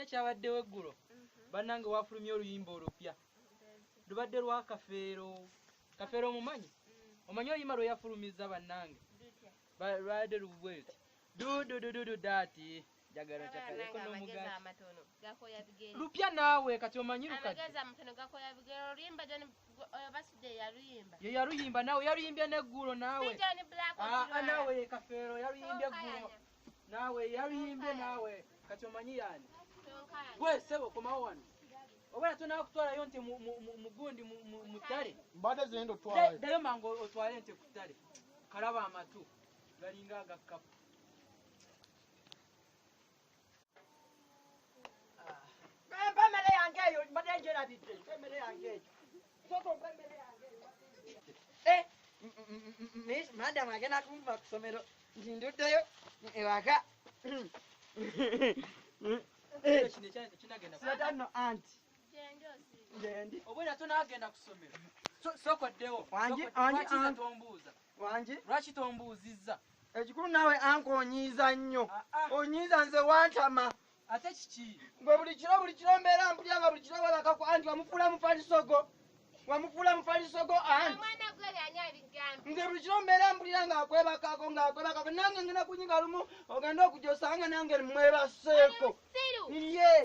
Kyabaddewo eggulo bannange wafulumya oluyimba olupya lubadde lwa Kafeero omumanyi omanyi oluyimba lwe yafulumiza bannange lwabadde lubweti dududududu dati jagala chakaleko n'omugaati lupya naawe kati omanyi lukati ye yaluyimba naawe yaluyimbye n'eggulo naawe naawe Kafeero yaluyimbye eggulo naawe yaluyimbye naawe kati omanyi yani gwe sebo komawo wano obera tunakutwalayo nti mugundi mutale mbadde zendo twale dayo mango otwale nti kutale kalaba amatu galinga agakapu Pemele yange eyo mbadde njerabidde pemele yange eyo soko pemele yange miss madam agenda kumva kusomero nduddeyo ewaka Sadano auntie. Ngendi. Obwera tunagenda kusomero. Sokoddewo. Wanji tombuuza. Wanji. Lwaki tombuuzizza? Ekikulu nawe anko onyiiza nnyo. Onyiiza nze wantama. Ate kiki? Gwe buli kiro mbeera mpulira buli kiro balaka ku anti wamufuula mufalisogo. Wamufuula mufalisogo anti. Mwana gwe yanyi abigambi. Nze buli kiro mbeera mpulira ng'akwebakako nange ngenda kunyinga lumu ogenda okujosanga nange mmwebaseeko. Ye.